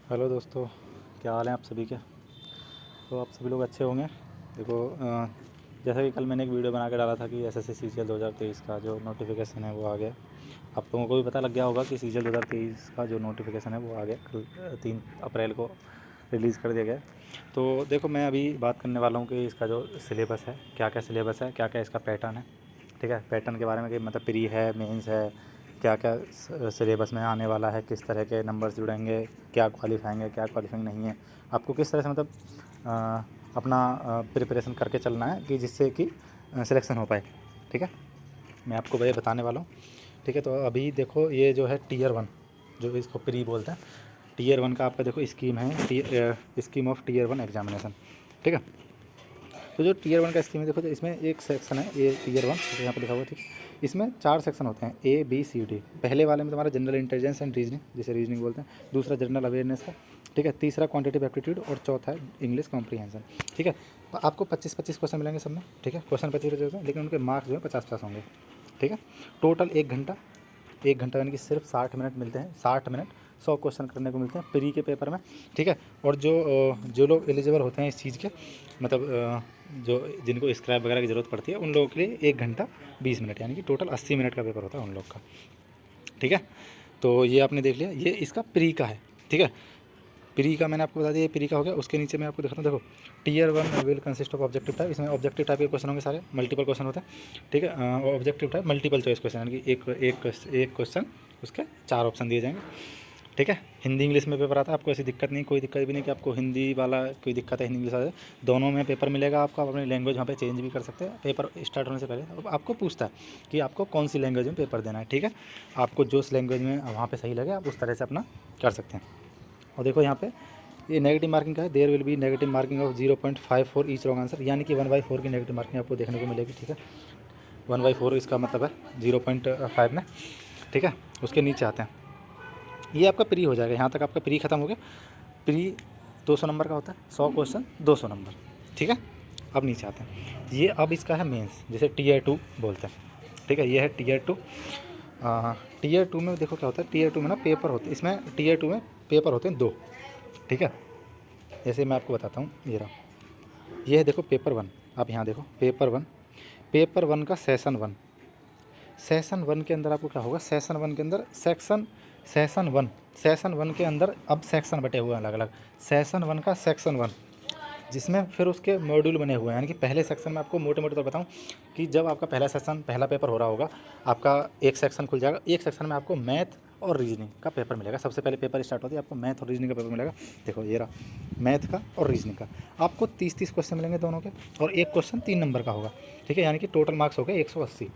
Hello दोस्तों, क्या हाल है आप सभी के। तो आप सभी लोग अच्छे होंगे। देखो, जैसा कि कल मैंने एक वीडियो बना के डाला था कि एसएससी सीजीएल 2023 का जो नोटिफिकेशन है वो आ गया। आप लोगों को भी पता लग गया होगा कि सीजीएल 2023 का जो नोटिफिकेशन है वो आ गया। कल 3 अप्रैल को रिलीज़ कर दिया गया। तो देखो, मैं अभी बात करने वाला हूँ कि इसका जो सिलेबस है, क्या क्या सिलेबस है, क्या क्या इसका पैटर्न है। ठीक है, पैटर्न के बारे में कि मतलब प्री है, मेंस है, क्या क्या सिलेबस में आने वाला है, किस तरह के नंबर्स जुड़ेंगे, क्या क्वालिफाइंग है, क्या क्वालिफाइंग नहीं है, आपको किस तरह से मतलब अपना प्रिपरेशन करके चलना है कि जिससे कि सिलेक्शन हो पाए। ठीक है, मैं आपको वही बताने वाला हूँ। ठीक है, तो अभी देखो, ये जो है टीयर 1, जो इसको प्री बोलते हैं, टीयर 1 का आपका देखो स्कीम है, स्कीम ऑफ टीयर 1 एग्जामिनेशन। ठीक है, तो जो टीयर 1 का स्कीम है, देखो, तो इसमें एक सेक्शन है ये टीयर 1, तो यहाँ पे लिखा हुआ है। ठीक, इसमें 4 सेक्शन होते हैं, ए बी सी डी। पहले वाले में तुम्हारा जनरल इंटेलिजेंस एंड रीजनिंग, जिसे रीजनिंग बोलते हैं। दूसरा जनरल अवेयरनेस का। ठीक है, तीसरा क्वांटिटेटिव एप्टीट्यूड और चौथा है इंग्लिश कॉम्प्रीहेंशन। ठीक है, तो आपको 25-25 क्वेश्चन मिलेंगे सब में। ठीक है, क्वेश्चन 25 होते हैं, लेकिन उनके मार्क्स जो है 50-50 होंगे। ठीक है, टोटल 1 घंटा, 1 घंटा यानी कि सिर्फ 60 मिनट मिलते हैं। 60 मिनट 100 क्वेश्चन करने को मिलते हैं प्री के पेपर में। ठीक है, और जो लोग एलिजिबल होते हैं इस चीज़ के, मतलब जो जिनको स्क्रैप वगैरह की ज़रूरत पड़ती है, उन लोगों के लिए 1 घंटा 20 मिनट यानी कि टोटल 80 मिनट का पेपर होता है उन लोग का। ठीक है, तो ये आपने देख लिया, ये इसका प्री का है। ठीक है, प्री का मैंने आपको बता दिया, ये प्री का हो गया। उसके नीचे मैं आपको दिखाता हूँ। देखो, tier 1 will consist of objective type. इसमें ऑब्जेक्टिव टाइप के क्वेश्चन होंगे सारे, मल्टीपल क्वेश्चन होता है। ठीक है, objective type multiple choice question यानी कि एक क्वेश्चन उसके 4 ऑप्शन दिए जाएंगे। ठीक है, हिंदी इंग्लिश में पेपर आता है, आपको ऐसी दिक्कत नहीं, कोई दिक्कत भी नहीं कि आपको हिंदी वाला कोई दिक्कत है, हिंदी इंग्लिश वाला, दोनों में पेपर मिलेगा आपको। आप अपनी लैंग्वेज वहाँ पे चेंज भी कर सकते हैं। पेपर स्टार्ट होने से पहले अब आपको पूछता है कि आपको कौन सी लैंग्वेज में पेपर देना है। ठीक है, आपको जो उस लैंग्वेज में वहाँ पे सही लगे आप उस तरह से अपना कर सकते हैं। और देखो, यहाँ पे ये नेगेटिव मार्किंग का है। There will be negative marking of 0.5 each wrong answer, यानी कि 1/4 की नेगेटिव मार्किंग आपको देखने को मिलेगी। ठीक है, 1/4 इसका मतलब है 0.5 में। ठीक है, उसके नीचे आते हैं, ये आपका प्री हो जाएगा। यहाँ तक आपका प्री खत्म हो गया। प्री 200 नंबर का होता है, 100 क्वेश्चन 200 नंबर। ठीक है, अब नीचे आते हैं, ये अब इसका है मेंस, जिसे टीयर 2 बोलते हैं। ठीक है, ये है टीयर 2। टीयर 2 में देखो क्या होता है, टीयर 2 में ना पेपर होते हैं, इसमें टीयर 2 में पेपर होते हैं 2। ठीक है, जैसे मैं आपको बताता हूँ, ये रहा, ये है देखो पेपर 1। आप यहाँ देखो पेपर 1, पेपर 1 का सेशन 1। सेशन 1 के अंदर आपको क्या होगा, सेशन 1 के अंदर सेशन 1 के अंदर अब सेक्शन बटे हुए हैं अलग अलग। सेशन 1 का सेक्शन 1, जिसमें फिर उसके मॉड्यूल बने हुए हैं। यानी कि पहले सेक्शन में आपको मोटे मोटे तौर बताऊं कि जब आपका पहला सेक्शन, पहला पेपर हो रहा होगा, आपका एक सेक्शन खुल जाएगा। एक सेक्शन में आपको मैथ और रीजनिंग का पेपर मिलेगा। सबसे पहले पेपर स्टार्ट होती है, आपको मैथ और रीजनिंग का पेपर मिलेगा। देखो ये रहा, मैथ का और रीजनिंग का आपको 30-30 क्वेश्चन मिलेंगे दोनों के, और एक क्वेश्चन 3 नंबर का होगा। ठीक है, यानी कि टोटल मार्क्स हो गए 180।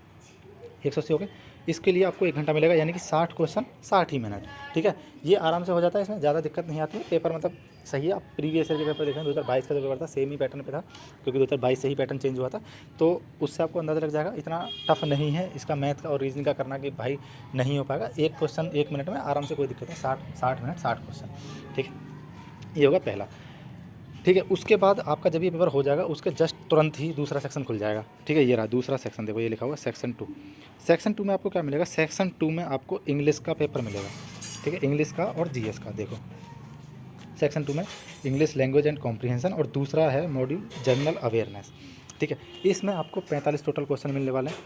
180 हो गए। इसके लिए आपको 1 घंटा मिलेगा, यानी कि 60 क्वेश्चन 60 ही मिनट। ठीक है, ये आराम से हो जाता है, इसमें ज़्यादा दिक्कत नहीं आती है। पेपर मतलब सही है। आप प्रीवियस ईयर के पेपर देखें, 2022 का जो पेपर था सेम ही पैटर्न पे था, क्योंकि 2022 से ही पैटर्न चेंज हुआ था, तो उससे आपको अंदाज़ा लग जाएगा। इतना टफ नहीं है इसका मैथ का और रीजनिंग का करना कि भाई नहीं हो पाएगा। एक क्वेश्चन 1 मिनट में आराम से, कोई दिक्कत नहीं। 60 मिनट 60 क्वेश्चन। ठीक है, ये होगा पहला। ठीक है, उसके बाद आपका जब ये पेपर हो जाएगा, उसके जस्ट तुरंत ही दूसरा सेक्शन खुल जाएगा। ठीक है, ये रहा दूसरा सेक्शन, देखो ये लिखा हुआ सेक्शन 2। सेक्शन 2 में आपको क्या मिलेगा, सेक्शन 2 में आपको इंग्लिश का पेपर मिलेगा। ठीक है, इंग्लिश का और जीएस का। देखो, सेक्शन 2 में इंग्लिश लैंग्वेज एंड कॉम्प्रीहेंशन, और दूसरा है मॉड्यूल जनरल अवेयरनेस। ठीक है, इसमें आपको 45 टोटल क्वेश्चन मिलने वाले हैं।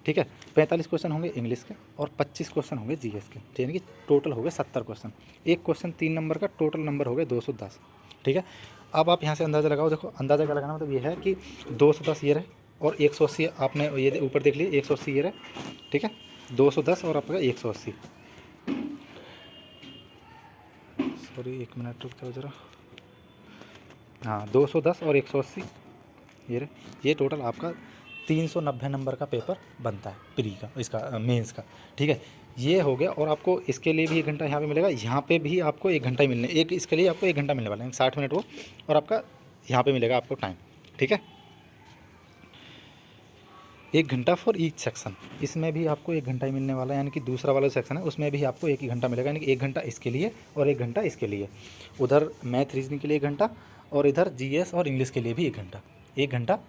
ठीक है, 45 क्वेश्चन होंगे इंग्लिश के और 25 क्वेश्चन होंगे जीएस के। ठीक है, यानी कि टोटल हो गए 70 क्वेश्चन। एक क्वेश्चन 3 नंबर का, टोटल नंबर हो गए 210। ठीक है, अब आप यहाँ से अंदाज़ा लगाओ। देखो, अंदाज़ा क्या लगाना, मतलब ये है कि 210 ये रहे और 180 आपने ये ऊपर देख लिए, 180 ये रहे। ठीक है, 210 और आपका 180। सॉरी, 1 मिनट रुक जाओ ज़रा। हाँ, 210 और 180 ये रहे। ये टोटल आपका 390 नंबर का पेपर बनता है प्री का, इसका मेंस का। ठीक है, ये हो गया। और आपको इसके लिए भी 1 घंटा यहाँ पे मिलेगा, यहाँ पे भी आपको 1 घंटा ही मिलने, एक इसके लिए आपको 1 घंटा मिलने वाला है, 60 मिनट वो, और आपका यहाँ पे मिलेगा आपको टाइम। ठीक है, 1 घंटा फॉर ईच सेक्शन। इसमें भी आपको 1 घंटा ही मिलने वाला है, यानी कि दूसरा वाला सेक्शन है उसमें भी आपको 1 ही घंटा मिलेगा, यानी कि 1 घंटा इसके लिए और 1 घंटा इसके लिए। उधर मैथ रीजनिंग के लिए 1 घंटा, और इधर जीएस और इंग्लिश के लिए भी 1 घंटा। 1 घंटा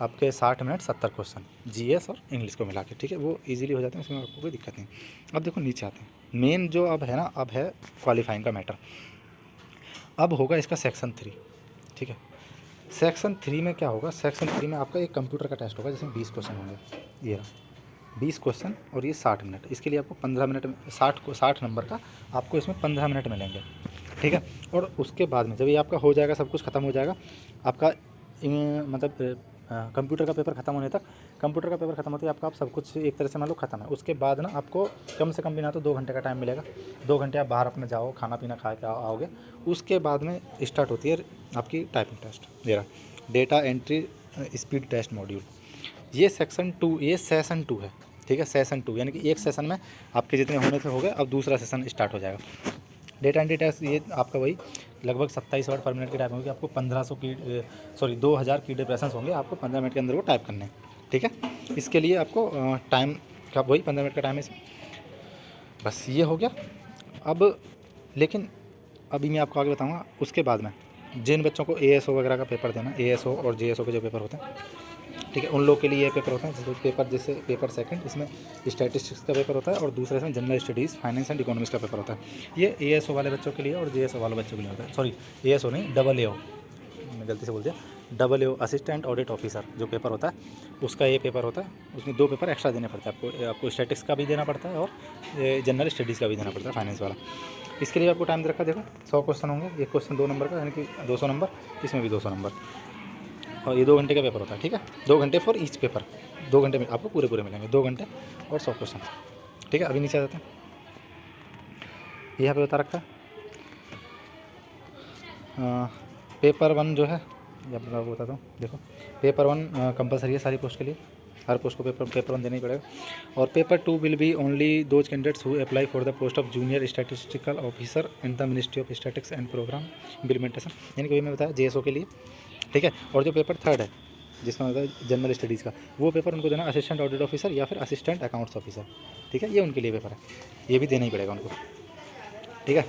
आपके 60 मिनट 70 क्वेश्चन जीएस और इंग्लिश को मिला के। ठीक है, वो इजीली हो जाते हैं, उसमें आपको कोई दिक्कत नहीं। अब देखो नीचे आते हैं, मेन जो अब है ना, अब है क्वालिफाइंग का मैटर। अब होगा इसका सेक्शन 3, ठीक है। सेक्शन 3 में क्या होगा, सेक्शन 3 में आपका एक कंप्यूटर का टेस्ट होगा जिसमें 20 क्वेश्चन होंगे। ये 20 क्वेश्चन और ये 60 मिनट। इसके लिए आपको 15 मिनट, 60 नंबर का आपको इसमें 15 मिनट मिलेंगे, ठीक है। और उसके बाद में जब ये आपका हो जाएगा, सब कुछ ख़त्म हो जाएगा आपका, मतलब कंप्यूटर का पेपर ख़त्म होने तक, कंप्यूटर का पेपर ख़त्म होते ही आपका आप सब कुछ एक तरह से मान लो ख़त्म है। उसके बाद ना आपको कम से कम भी ना तो 2 घंटे का टाइम मिलेगा। 2 घंटे आप बाहर अपने जाओ, खाना पीना खा के आओगे। उसके बाद में स्टार्ट होती है आपकी टाइपिंग टेस्ट, मेरा data entry speed test module. ये सेक्शन 2, ये सेशन 2 है, ठीक है। सेशन 2 यानी कि एक सेशन में आपके जितने होने थे हो गए, अब दूसरा सेशन स्टार्ट हो जाएगा। डेटा एंट्री टेस्ट ये आपका वही लगभग 27 वर्ड पर मिनट की टाइप होगी। आपको 2000 की डिप्रेशंस होंगे, आपको 15 मिनट के अंदर वो टाइप करने हैं, ठीक है। इसके लिए आपको टाइम का वही 15 मिनट का टाइम है इसमें। बस ये हो गया। अब लेकिन अभी मैं आपको आगे बताऊंगा। उसके बाद में जिन बच्चों को ASO वगैरह का पेपर देना, ASO और JSO के जो पेपर होते हैं, ठीक है, उन लोग के लिए ये पेपर होता है। जैसे पेपर सेकंड इसमें स्टैटिस्टिक्स का पेपर होता है और दूसरे इसमें general studies, finance and economics का पेपर होता है। ये ASO वाले बच्चों के लिए और JSO वाले बच्चों के लिए होता है। सॉरी, ASO नहीं, AAO, मैं गलती से बोल दिया, AAO असिस्टेंट ऑडिट ऑफिसर जो पेपर होता है, उसका ये पेपर होता है। उसमें 2 पेपर एक्स्ट्रा देने पड़ते हैं आपको स्टैटिक्स का भी देना पड़ता है और जनरल स्टडीज़ का भी देना पड़ता है, फाइनेंस वाला। इसके लिए आपको टाइम दे रखा है, देखो 100 क्वेश्चन होंगे, एक क्वेश्चन 2 नंबर का, यानी कि 200 नंबर, इसमें भी 200 नंबर, और ये 2 घंटे का पेपर होता है, ठीक है। 2 घंटे फॉर ईच पेपर, 2 घंटे में आपको पूरे मिलेंगे, 2 घंटे और 100 क्वेश्चन, ठीक है। अभी नीचे आ जाते हैं, यहाँ पे बता रखा है पेपर 1 जो है, या मैं आपको बताता हूँ। देखो पेपर 1 कंपलसरी है सारी पोस्ट के लिए, हर पोस्ट को पेपर 1 देना ही पड़ेगा। और paper 2 will be only those candidates who apply for the post of junior statistical officer in the ministry of statics and programme implementation, यानी कि वही मैं बताया JSO के लिए, ठीक है। और जो पेपर 3 है जिसमें होता है जनरल स्टडीज़ का, वो पेपर उनको देना असिस्टेंट ऑडिट ऑफिसर या फिर असिस्टेंट अकाउंट्स ऑफिसर, ठीक है। ये उनके लिए पेपर है, ये भी देना ही पड़ेगा उनको, ठीक है।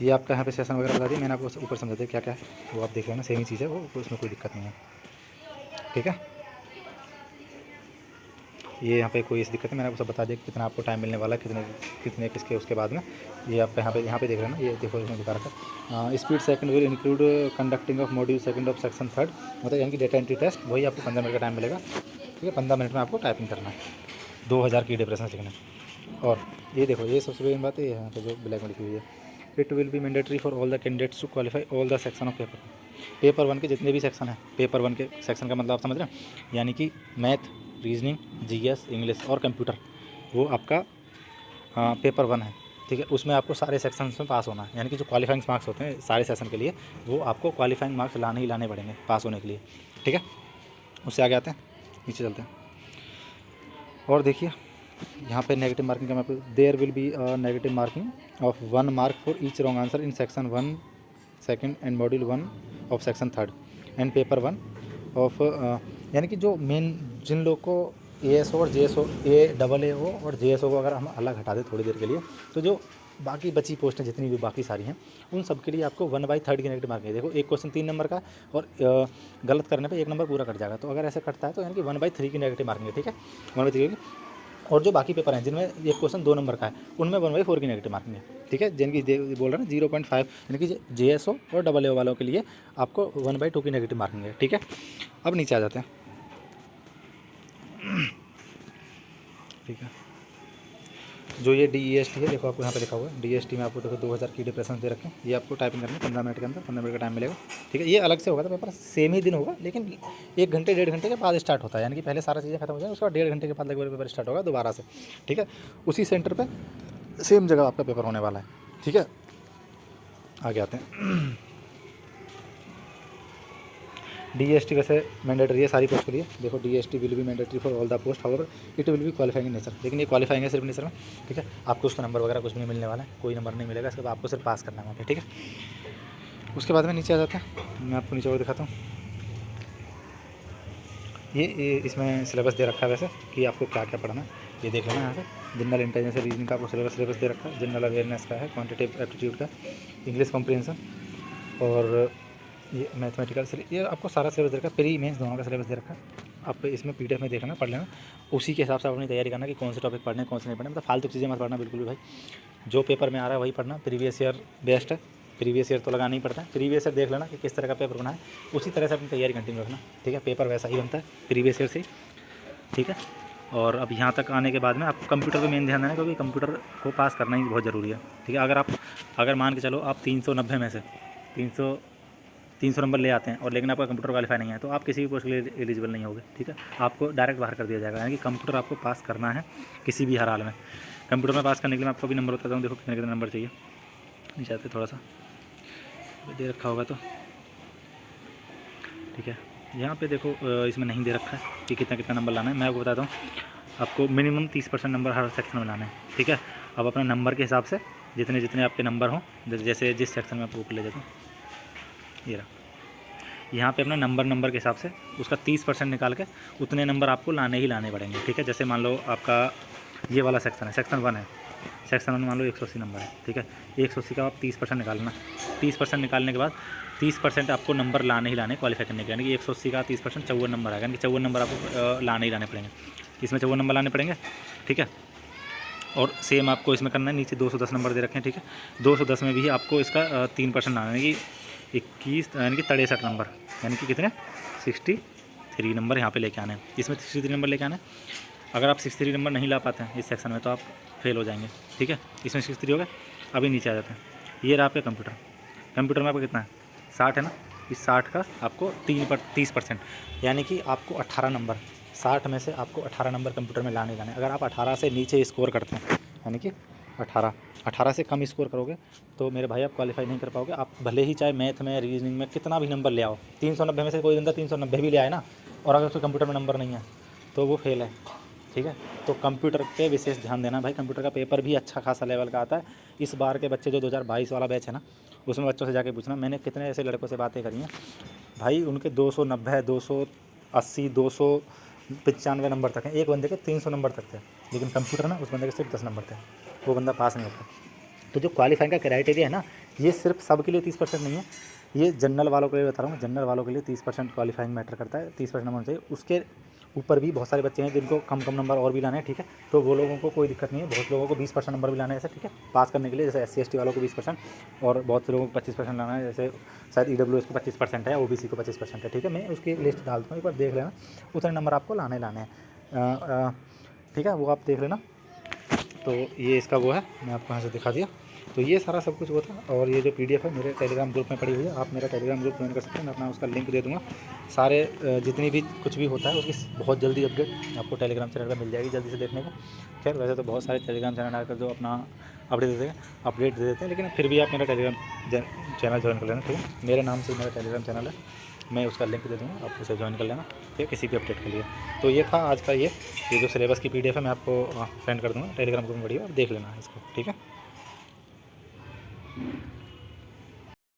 ये आपका यहाँ पे सेशन वगैरह बता दिया मैंने आपको, ऊपर समझा दिया क्या क्या है, वो आप देख लेना, सेम ही चीज़ है वो, उसमें कोई दिक्कत नहीं है, ठीक है। ये यहाँ पे कोई ऐसी दिक्कत है, मैंने आपको सब बता दिया कि कितना आपको टाइम मिलने वाला है, कितने किसके उसके बाद में। ये आप यहाँ पे देख रहे हैं ना, ये देखो इसमें दिखा रखा है speed second will include conducting of module second of section 3, मतलब यानी कि डेटा एंट्री टेस्ट, वही आपको 15 मिनट का टाइम मिलेगा, ठीक है। 15 मिनट में आपको टाइपिंग करना है, 2000 की डिप्रेशन लिखना है। और ये देखो, ये सबसे बड़ी बात है, यहाँ पे जो ब्लैक में लिखी हुई है, it will be mandatory for all the candidates to qualify all the section of paper 1 के जितने भी सेक्शन है। पेपर 1 के सेक्शन का मतलब आप समझ रहे हैं, यानी कि मैथ, रीजनिंग, GS, इंग्लिश और कंप्यूटर, वो आपका पेपर 1 है, ठीक है। उसमें आपको सारे सेक्शंस में पास होना है, यानी कि जो क्वालिफाइंग मार्क्स होते हैं सारे सेशन के लिए, वो आपको क्वालिफाइंग मार्क्स लाने ही लाने पड़ेंगे पास होने के लिए, ठीक है। उससे आगे आते हैं, नीचे चलते हैं। और देखिए यहाँ पे नेगेटिव मार्किंग का, मैं there will be negative marking of 1 mark for each wrong answer in section 1 second and module 1 of section 3 and paper 1 of, यानी कि जो मेन जिन लोग को ASO और JSO, AAO और JSO को अगर हम अलग हटा दें थोड़ी देर के लिए, तो जो बाकी बची पोस्टें जितनी भी बाकी सारी हैं, उन सब के लिए आपको 1/3 की नेगेटिव मार्किंग है। देखो एक क्वेश्चन 3 नंबर का और गलत करने पे 1 नंबर पूरा कट जाएगा, तो अगर ऐसे कटता है तो यानी कि 1/3 की नेगेटिव मार्किंग है, ठीक है, 1/3 की। और जो बाकी पेपर हैं जिनमें एक क्वेश्चन 2 नंबर का है, उनमें 1/4 की नेगेटिव मार्किंग है, ठीक है। जिनकी बोल रहे हैं 0.5, यानी कि JSO और AAO वालों के लिए आपको 1/2 की नेगेटिव मार्किंग है, ठीक है। अब नीचे आ जाते हैं, ठीक है। जो ये DEST है, देखो आपको यहाँ पे लिखा हुआ है DEST में आपको देखो 2000 की डिप्रेशन दे रखे हैं, ये आपको टाइपिंग करनी है 15 मिनट के अंदर, 15 मिनट का टाइम मिलेगा, ठीक है। ये अलग से होगा, तो पेपर सेम ही दिन होगा, लेकिन 1 घंटे 1.5 घंटे के बाद स्टार्ट होता है, यानी कि पहले सारा चीज़ें खत्म हो जाए, उसके बाद 1.5 घंटे के बाद लगभग पेपर स्टार्ट होगा दोबारा से, ठीक है। उसी सेंटर पर सेम जगह आपका पेपर होने वाला है, ठीक है। आगे आते हैं, DEST वैसे मैंडेटरी है सारी पोस्ट के लिए। देखो DEST will be mandatory for all the post, however it will B qualifying in nature, लेकिन ये क्वालिफाइंग है सिर्फ नेचर में, ठीक है। आपको उसका नंबर वगैरह कुछ भी नहीं मिलने वाला है, कोई नंबर नहीं मिलेगा, इसके बाद आपको सिर्फ पास करना है वहाँ पे, ठीक है। उसके बाद में नीचे आ जाता है, मैं आपको नीचे और दिखाता हूँ। ये इसमें सिलेबस दे रखा है वैसे कि आपको क्या क्या पढ़ना है, ये देख लेना यहाँ से। जनरल इंटेलिजेंस रीजनिंग का आपको सिलेबस दे रखा है, जनरल अवेयरनेस का है, क्वान्टिटेटिव एप्टीट्यूड का, इंग्लिश कॉम्प्रिहेंशन और ये मैथमेटिकल से, ये आपको सारा सिलेबस दे रखा है, प्री मेंस दोनों का सिलेबस दे रखा है। आप इसमें PDF में देख लेना, पढ़ लेना, उसी के हिसाब से अपनी तैयारी करना कि कौन से टॉपिक पढ़ने हैं कौन से नहीं पढ़ने, मतलब फालतू चीज़ें मत पढ़ना बिल्कुल भी भाई। जो पेपर में आ रहा है वही पढ़ना, प्रीवियस ईयर बेस्ट है, प्रीवियस ईयर तो लगाना ही पड़ता है। प्रीवियस ईयर देख लेना कि किस तरह का पेपर बना है, उसी तरह से अपनी तैयारी कंटिन्यू रखना, ठीक है। पेपर वैसा ही बनता है प्रीवियस ईयर से, ठीक है। और अब यहाँ तक आने के बाद में आपको कंप्यूटर पे मेन ध्यान देना है, क्योंकि कंप्यूटर को पास करना ही बहुत ज़रूरी है, ठीक है। अगर मान के चलो आप 390 में से 300 नंबर ले आते हैं और लेकिन आपका कंप्यूटर क्वालिफाई नहीं है, तो आप किसी भी पोस्ट के लिए एलिजिबल नहीं होगे, ठीक है। आपको डायरेक्ट बाहर कर दिया जाएगा। यानी कि कंप्यूटर आपको पास करना है किसी भी हर हाल में। कंप्यूटर में पास करने के लिए मैं आपको भी नंबर बताता हूँ। देखो कितने कितने नंबर चाहिए, नीचे आते थोड़ा सा दे रखा होगा तो, ठीक है। यहाँ पे देखो इसमें नहीं दे रखा है कि कितना कितना नंबर लाना है। मैं आपको बताता हूँ, आपको मिनिमम 30% नंबर हर सेक्शन में लाना है, ठीक है। अब अपने नंबर के हिसाब से जितने जितने आपके नंबर हों, जैसे जिस सेक्शन में आप बुक ले जाता हूँ, ये रहा, यहाँ पे अपना नंबर के हिसाब से उसका 30% निकाल के उतने नंबर आपको लाने ही लाने पड़ेंगे, ठीक है। जैसे मान लो आपका ये वाला सेक्शन है, सेक्शन 1 है, सेक्शन 1 मान लो 180 नंबर है, ठीक है। 180 का आप 30% निकालना। 30% निकालने के बाद 30% आपको नंबर लाने ही लाने क्वालिफाई करने के, यानी कि 180 का 30% 54 नंबर आएगा, यानी कि 54 नंबर आपको लाने ही लाने पड़ेंगे। इसमें 54 नंबर लाने पड़ेंगे, ठीक है। और सेम आपको इसमें करना है, नीचे 210 नंबर दे रखे हैं, ठीक है। 210 में भी आपको इसका 3% लाना है, यानी कि 21 यानी कि 63 नंबर, यानी कि कितने 63 नंबर यहाँ पे लेके आने हैं। इसमें 63 नंबर लेके आना है। अगर आप 63 नंबर नहीं ला पाते हैं इस सेक्शन में तो आप फेल हो जाएंगे, ठीक है। इसमें 63 हो गए। अभी नीचे आ जाते हैं, ये रहा आपका कंप्यूटर में आपका कितना है 60 है ना। इस 60 का आपको 30%, यानी कि आपको 18 नंबर, 60 में से आपको 18 नंबर कंप्यूटर में लाने लाने। अगर आप 18 से नीचे स्कोर करते हैं, यानी कि 18 से कम स्कोर करोगे तो मेरे भाई आप क्वालिफाई नहीं कर पाओगे। आप भले ही चाहे मैथ में, रीजनिंग में कितना भी नंबर ले आओ, 390 में से कोई बंदा 390 भी ले आए ना, और अगर उसके कंप्यूटर में नंबर नहीं है तो वो फेल है, ठीक है। तो कंप्यूटर पे विशेष ध्यान देना भाई। कंप्यूटर का पेपर भी अच्छा खासा लेवल का आता है। इस बार के बच्चे जो 2022 वाला बैच है ना, उसमें बच्चों से जाके पूछना, मैंने कितने ऐसे लड़कों से बातें करी हैं भाई, उनके 290, 280, 295 नंबर तक हैं। एक बंदे के 300 नंबर तक थे, लेकिन कंप्यूटर ना उस बंदे के सिर्फ 10 नंबर थे, वो बंदा पास नहीं होता। तो जो क्वालिफाइंग का क्राइटेरिया है ना, ये सिर्फ सबके लिए 30% नहीं है, ये जनरल वालों के लिए बता रहा हूँ। जनरल वालों के लिए 30% क्वालिफाइंग मैटर करता है, 30% नंबर चाहिए। उसके ऊपर भी बहुत सारे बच्चे हैं जिनको कम नंबर और भी लाने हैं, ठीक है। तो वो लोगों को कोई दिक्कत नहीं है। बहुत लोगों को 20% नंबर भी लाना है ऐसे, ठीक है, पास करने के लिए। जैसे SC ST वालों को 20% और बहुत से लोगों को 25% लाना है। जैसे शायद EWS को 25% है, OBC को 25% है, ठीक है। मैं उसकी लिस्ट डालता हूँ, एक बार देख लेना, उतने नंबर आपको लाने हैं, ठीक है। वो आप देख लेना। तो ये इसका वो है, मैं आपको यहाँ से दिखा दिया। तो ये सारा सब कुछ वो था। और ये जो PDF है मेरे टेलीग्राम ग्रुप में पड़ी हुई है, आप मेरा टेलीग्राम ग्रुप ज्वाइन कर सकते हैं। मैं अपना उसका लिंक दे दूँगा। सारे जितनी भी कुछ भी होता है उसकी बहुत जल्दी अपडेट आपको टेलीग्राम चैनल पर मिल जाएगी, जल्दी से देखने को। खैर वैसे तो बहुत सारे टेलीग्राम चैनल आकर जो अपना अपडेट दे देते हैं, लेकिन फिर भी आप मेरा टेलीग्राम चैनल ज्वाइन कर लेना, ठीक है। मेरे नाम से मेरा टेलीग्राम चैनल है, मैं उसका लिंक दे दूँगा, आप उसे ज्वाइन कर लेना, ठीक है, किसी भी अपडेट के लिए। तो ये था आज का ये जो सिलेबस की PDF है, मैं आपको सेंड कर दूँगा टेलीग्राम ग्रुप में, बढ़िया आप देख लेना इसको, ठीक है।